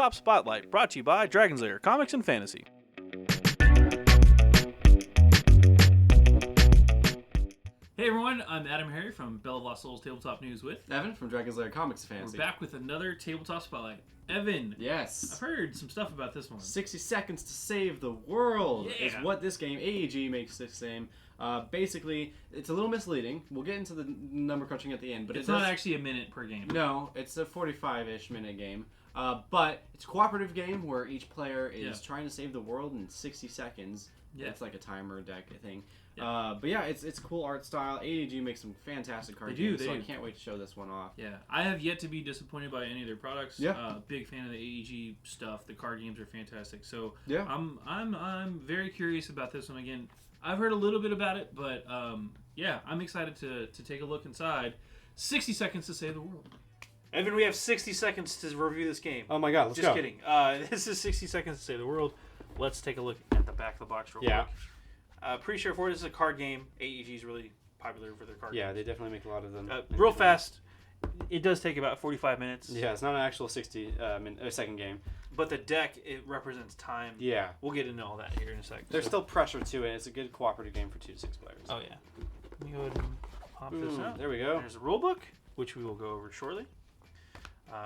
Tabletop Spotlight, brought to you by Dragon's Lair Comics and Fantasy. Hey everyone, I'm AdamHarry from Bell of Lost Souls Tabletop News with Evan from Dragon's Lair Comics and Fantasy. We're back with another Tabletop Spotlight. Evan, Yes. I've heard some stuff about this one. 60 seconds to save the world is what this game, AEG, makes this game. Basically, it's a little misleading. We'll get into the number crunching at the end, but it's not actually a minute per game. No, it's a 45-ish minute game. But it's a cooperative game where each player is trying to save the world in 60 seconds. Yeah. It's like a timer deck thing. Yeah. But yeah, it's a cool art style. AEG makes some fantastic card games, so I can't wait to show this one off. Yeah, I have yet to be disappointed by any of their products. Yeah. Big fan of the AEG stuff. The card games are fantastic. So yeah. I'm very curious about this one again. I've heard a little bit about it, but yeah, I'm excited to take a look inside. 60 seconds to save the world. Evan, we have 60 seconds to review this game. Oh my god, let's go. Just kidding. This is 60 seconds to save the world. Let's take a look at the back of the box real quick. Pretty straightforward. This is a card game. AEG is really popular for their card games. Yeah, they definitely make a lot of them. Real fast. It does take about 45 minutes. Yeah, it's not an actual 60-second game. But the deck, it represents time. Yeah. We'll get into all that here in a second. There's still pressure to it. It's a good cooperative game for 2 to 6 players. Oh, yeah. Let me go ahead and pop this out. There we go. There's a rule book, which we will go over shortly.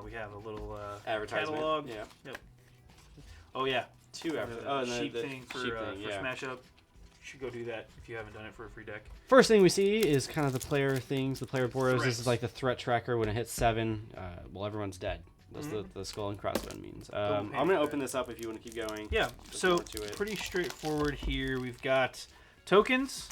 We have a little advertisement. Catalog. Yeah. Yep. Oh, yeah. Sheep thing for Smash Up. You should go do that if you haven't done it for a free deck. First thing we see is kind of the player things, the player boards. Threats. This is like the threat tracker. When it hits 7, well, everyone's dead. That's the skull and crossbones means. I'm going to open this up if you want to keep going. Yeah, so pretty straightforward here. We've got tokens,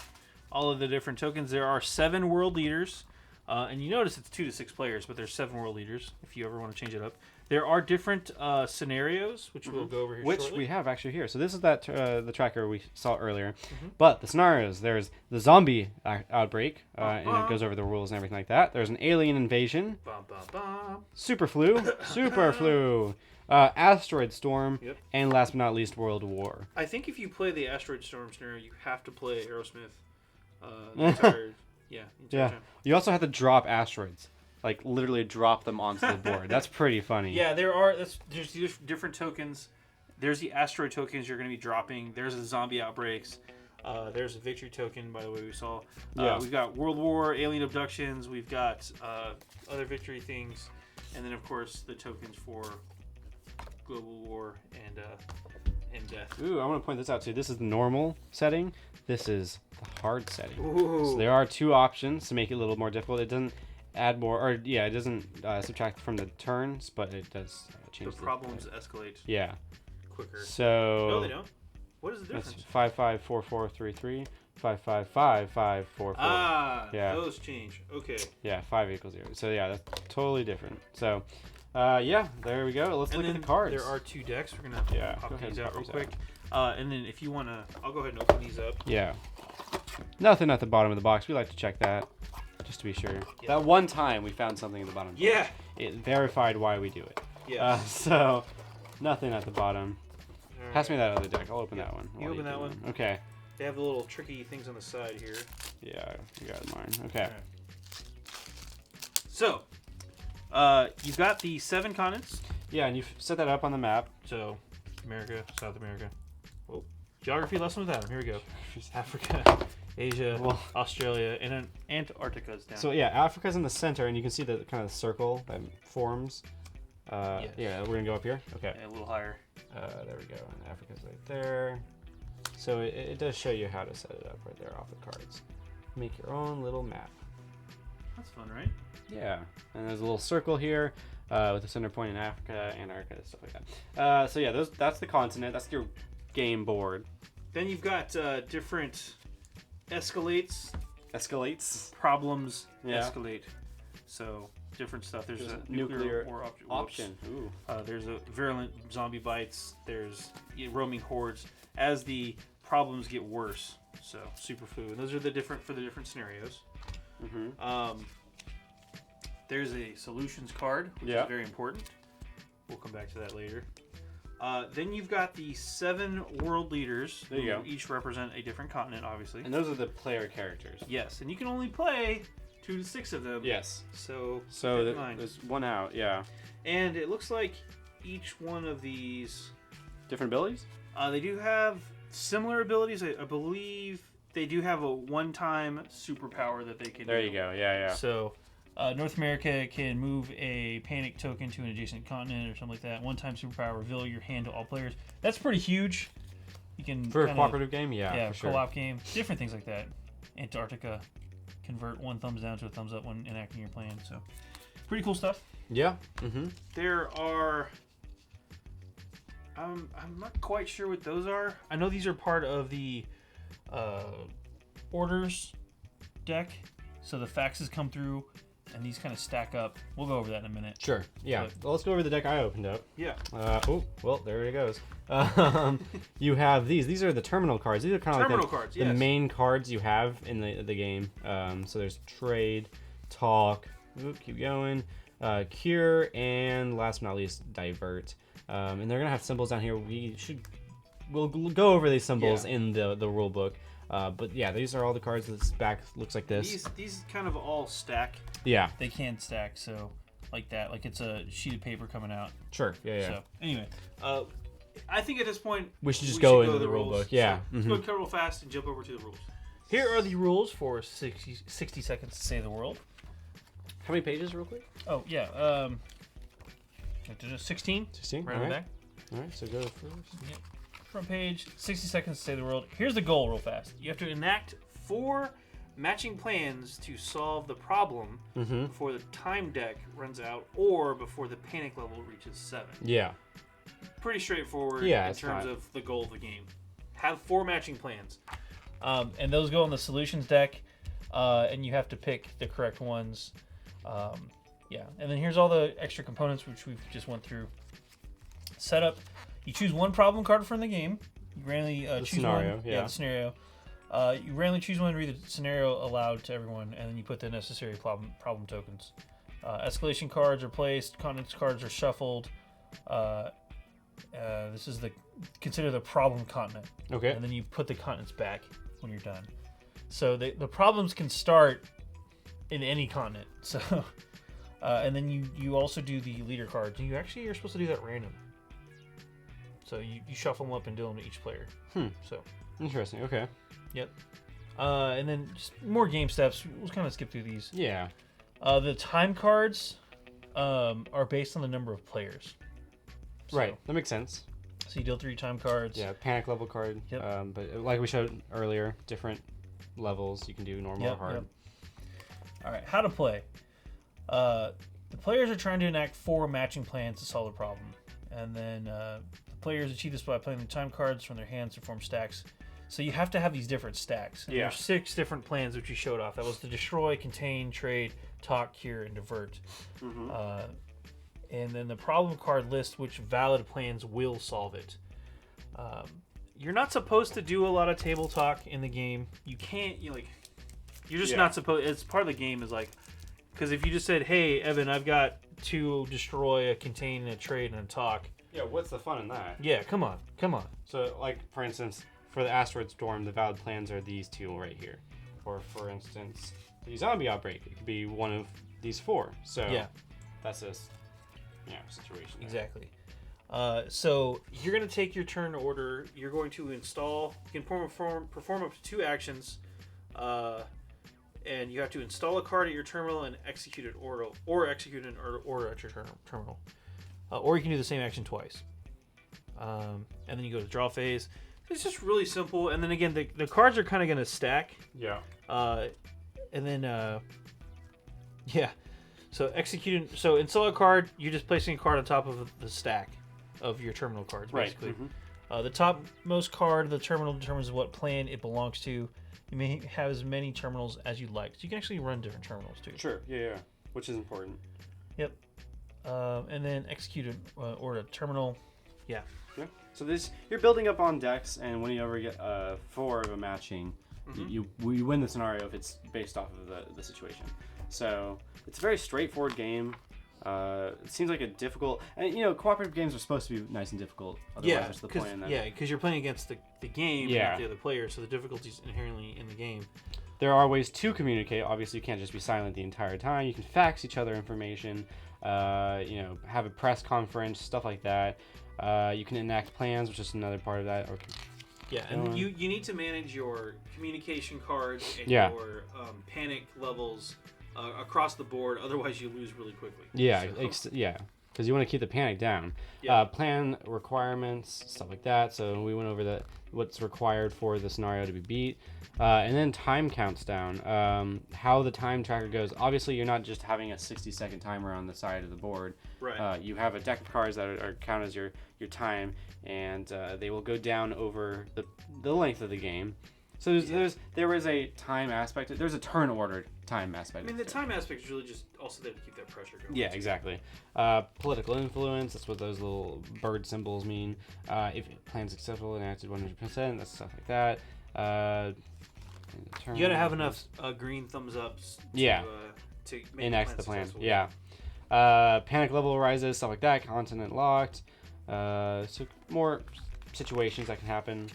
all of the different tokens. There are 7 world leaders. And you notice it's 2 to 6 players, but there's 7 world leaders if you ever want to change it up. There are different scenarios, which we'll go over here Which shortly. we have actually here. So this is that the tracker we saw earlier. But the scenarios, there's the zombie outbreak, and it goes over the rules and everything like that. There's an alien invasion. Super flu. Asteroid storm. Yep. And last but not least, World War. I think if you play the Asteroid Storm scenario, you have to play Aerosmith. The entire Yeah. time. You also have to drop asteroids. Like, literally drop them onto the board. That's pretty funny. Yeah, there's different tokens. There's the asteroid tokens you're going to be dropping. There's the zombie outbreaks. There's a victory token, by the way, we saw. We've got World War, alien abductions. We've got other victory things. And then, of course, the tokens for global war and death. Ooh, I want to point this out, too. This is the normal setting. This is the hard setting. Ooh. So there are 2 options to make it a little more difficult. It doesn't add more, or it doesn't subtract from the turns, but it does change the problems escalate. Yeah. Quicker. So no, they don't. What is the difference? That's 554433, 555544. Yeah. Those change. Okay. Yeah, 5 equals 0. So yeah, that's totally different. So yeah, there we go. Let's look at the cards. There are 2 decks. We're gonna have to pop these out real quick. And then if you wanna, I'll go ahead and open these up. Yeah. Nothing at the bottom of the box. We like to check that, just to be sure. Yeah. That one time we found something at the bottom. Yeah. It verified why we do it. Yeah. So nothing at the bottom. Right. Pass me that other deck. I'll open that one. You open that one? Okay. They have the little tricky things on the side here. Yeah, you got mine. Okay. Right. So, you've got the 7 continents. Yeah, and you've set that up on the map. So, America, South America. Whoa. Geography lesson with Adam. Here we go. Africa, Asia, Australia, and then Antarctica's down. So yeah, Africa's in the center, and you can see the kind of circle that forms. Yes. Yeah, we're gonna go up here. Okay. Yeah, a little higher. There we go. And Africa's right there. So it does show you how to set it up right there off the cards. Make your own little map. That's fun, right? Yeah. And there's a little circle here with the center point in Africa, Antarctica, stuff like that. So yeah, that's the continent. That's your game board. Then you've got different escalates. Problems escalate. So different stuff. There's a nuclear war option. Ooh. There's a virulent zombie bites. There's roaming hordes as the problems get worse. So super flu. And those are the different scenarios. There's a solutions card, which is very important. We'll come back to that later. Then you've got the 7 world leaders who each represent a different continent, obviously. And those are the player characters. Yes, and you can only play 2 to 6 of them. Yes. So there's one out, yeah. And it looks like each one of these Different abilities? they do have similar abilities. I believe they do have a one-time superpower that they can There do. you go. Yeah. So North America can move a panic token to an adjacent continent or something like that. One-time superpower, reveal your hand to all players. That's pretty huge. You can For a cooperative game, yeah, for sure. co-op game, different things like that. Antarctica, convert one thumbs down to a thumbs up when enacting your plan. So, pretty cool stuff. Yeah. Mm-hmm. There are. I'm not quite sure what those are. I know these are part of the orders deck. So the faxes come through, and these kind of stack up. We'll go over that in a minute. Sure. Yeah. Well, let's go over the deck I opened up. Yeah. Well, there it goes. You have these. These are the terminal cards. These are kind of like cards, the main cards you have in the game. So there's trade, talk. Keep going. Cure, and last but not least, divert. And they're gonna have symbols down here. We'll go over these symbols in the rule book. But yeah, these are all the cards. This back looks like this. These kind of all stack. Yeah. They can stack, so like that, like it's a sheet of paper coming out. Sure. Yeah. So anyway, I think at this point we should just go into the rule rules. book. Yeah. So let's go real fast and jump over to the rules. Here are the rules for 60 seconds to save the world. How many pages, real quick? Oh yeah. 16. 16. Right on the back. All right. So go first. Yep. Front page. 60 seconds to save the world. Here's the goal, real fast. You have to enact 4 matching plans to solve the problem before the time deck runs out or before the panic level reaches 7. Yeah. Pretty straightforward in terms of the goal of the game. Have 4 matching plans. And those go on the solutions deck, and you have to pick the correct ones. Yeah, and then here's all the extra components which we've just went through. Setup. You choose one problem card from the game. You randomly choose scenario, one. yeah. The scenario. You randomly choose one to read the scenario aloud to everyone, and then you put the necessary problem tokens. Escalation cards are placed. Continents cards are shuffled. This is consider the problem continent. Okay. And then you put the continents back when you're done. So the problems can start in any continent. So, and then you also do the leader cards. You're supposed to do that random. So you shuffle them up and deal them to each player. So interesting. Okay. Yep. And then just more game steps. We'll kind of skip through these. Yeah. The time cards are based on the number of players. So, right. That makes sense. So you deal 3 time cards. Yeah. Panic level card. Yep. But like we showed earlier, different levels. You can do normal or hard. Yep. All right. How to play. The players are trying to enact 4 matching plans to solve the problem. And then the players achieve this by playing the time cards from their hands to form stacks. So you have to have these different stacks. And there's 6 different plans which you showed off. That was to destroy, contain, trade, talk, cure, and divert. And then the problem card lists which valid plans will solve it. You're not supposed to do a lot of table talk in the game. You can't. You're just not supposed. It's part of the game. Is like, because if you just said, "Hey, Evan, I've got to destroy, a contain, a trade, and a talk." Yeah. What's the fun in that? Yeah. Come on. So, like for instance, for the asteroid storm, the valid plans are these 2 right here. Or for instance, the zombie outbreak, it could be one of these 4. So yeah, that's a situation. Exactly. So you're going to take your turn order. You're going to install. You can perform up to 2 actions, and you have to install a card at your terminal and execute an order, or execute an order at your terminal. Or you can do the same action twice. And then you go to draw phase. It's just really simple. And then again, the cards are kind of going to stack. Yeah. And then yeah. So install a card. You're just placing a card on top of the stack of your terminal cards, basically. Right. The topmost card of the terminal determines what plan it belongs to. You may have as many terminals as you'd like. So you can actually run different terminals too. Sure. Yeah. Which is important. Yep. And then execute or a terminal. Yeah. Yeah. So you're building up on decks, and when you ever get 4 of a matching, you win the scenario if it's based off of the situation. So it's a very straightforward game. It seems like a difficult, and cooperative games are supposed to be nice and difficult. Otherwise, what's the point in that? Yeah, because you're playing against the game, Yeah. not the other player, so the difficulty's inherently in the game. There are ways to communicate. Obviously, you can't just be silent the entire time. You can fax each other information, have a press conference, stuff like that. You can enact plans, which is another part of that. Yeah, and you need to manage your communication cards and Yeah. your panic levels across the board. Otherwise, you lose really quickly. Yeah, So- because you want to keep the panic down. Yeah. Plan requirements, stuff like that. So we went over what's required for the scenario to be beat. And then time counts down. How the time tracker goes. Obviously, you're not just having a 60-second timer on the side of the board. Right. You have a deck of cards that are count as your time, and they will go down over the length of the game. So there is a time aspect. There's a turn order time aspect. I mean, the time aspect is really just also there to keep that pressure going. Yeah, exactly. Political influence, that's what those little bird symbols mean. If plan's successful, enacted 100%, that's stuff like that. You gotta have enough green thumbs ups to make enact the plan. successful. Yeah. Panic level rises, stuff like that. Continent locked. So more situations that can happen.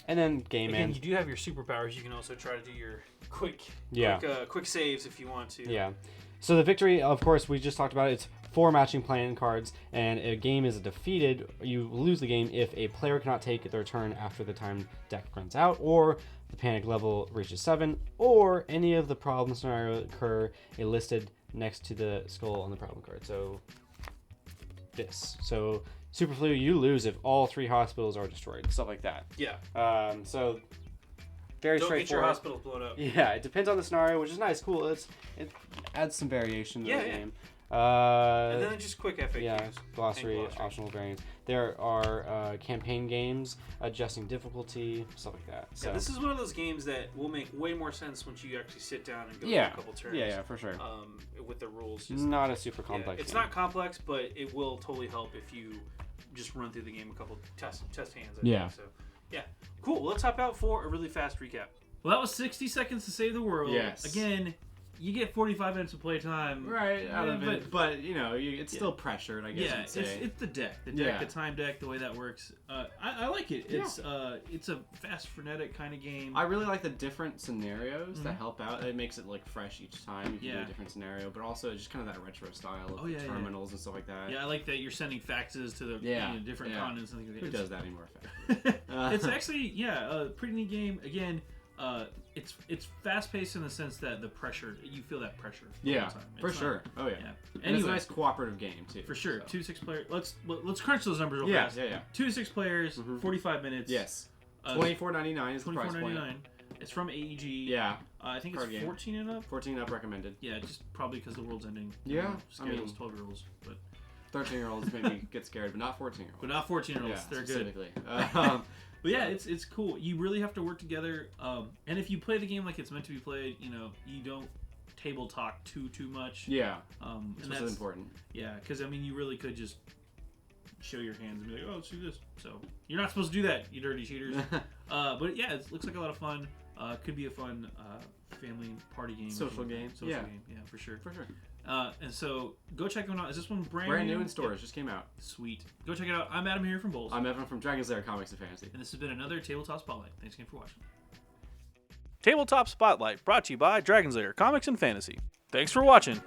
And then game Again, end. you do have your superpowers. You can also try to do your quick saves if you want to. Yeah. So the victory, of course, we just talked about it. It's 4 matching plan cards, and a game is defeated. You lose the game if a player cannot take their turn after the time deck runs out, or the panic level reaches 7, or any of the problem scenarios occur listed next to the skull on the problem card. So this. So Super Flu, you lose if all 3 hospitals are destroyed, stuff like that. Yeah. So very Don't get your straightforward. hospitals blown up. Yeah, it depends on the scenario, which is nice, cool. It adds some variation to the Yeah. game. And then just quick FAQs. Yeah, glossary, optional variants. There are campaign games, adjusting difficulty, stuff like that. So Yeah, this is one of those games that will make way more sense once you actually sit down and go through a couple turns. Yeah, for sure. With the rules. Not a super complex It's game. not complex, but it will totally help if you just run through the game a couple test hands. I think. So, yeah. Cool. Well, let's hop out for a really fast recap. Well, that was 60 seconds to save the world. Yes. Again, you get 45 minutes of playtime. Right, out of it. But, it's still pressured, I guess Yeah, you'd say. it's the deck. Yeah. The time deck, the way that works. I like it. It's a fast, frenetic kind of game. I really like the different scenarios that help out. It makes it like fresh each time. You can do a different scenario, but also just kind of that retro style of terminals and stuff like that. Yeah, I like that you're sending faxes to the different continents and things like that. Who does that anymore? It's actually, a pretty neat game. Again, it's fast paced in the sense that the pressure, you feel that pressure. Yeah, all the time. for sure. Oh yeah. And And it's a nice cooperative game too. For sure. So. 2 to 6 players. Let's crunch those numbers real fast. Yeah. 2 to 6 players, 45 minutes. Yes. $24.99 is the price point. $24.99. It's from AEG. Yeah. I think Card it's game. 14 and up. 14 up recommended. Yeah, just probably because the world's ending. Yeah, Scare those 12-year-olds, but 13-year-olds maybe get scared, but not 14-year-olds. but not 14-year-olds. Yeah, They're good. specifically. But yeah, it's cool. You really have to work together. And if you play the game like it's meant to be played, you don't table talk too much. Yeah. And That's important. Yeah, because you really could just show your hands and be like, oh, let's do this. So you're not supposed to do that, you dirty cheaters. But yeah, it looks like a lot of fun. Could be a fun family party game. Social game. Social game. Yeah, for sure. For sure. And so go check them out. Is this one Brand new in stores. Just came out. Sweet. Go check it out. I'm Adam here from Bowls. I'm Evan from Dragon's Lair Comics and Fantasy. And this has been another Tabletop Spotlight. Thanks again for watching. Tabletop Spotlight brought to you by Dragon's Lair Comics and Fantasy. Thanks for watching.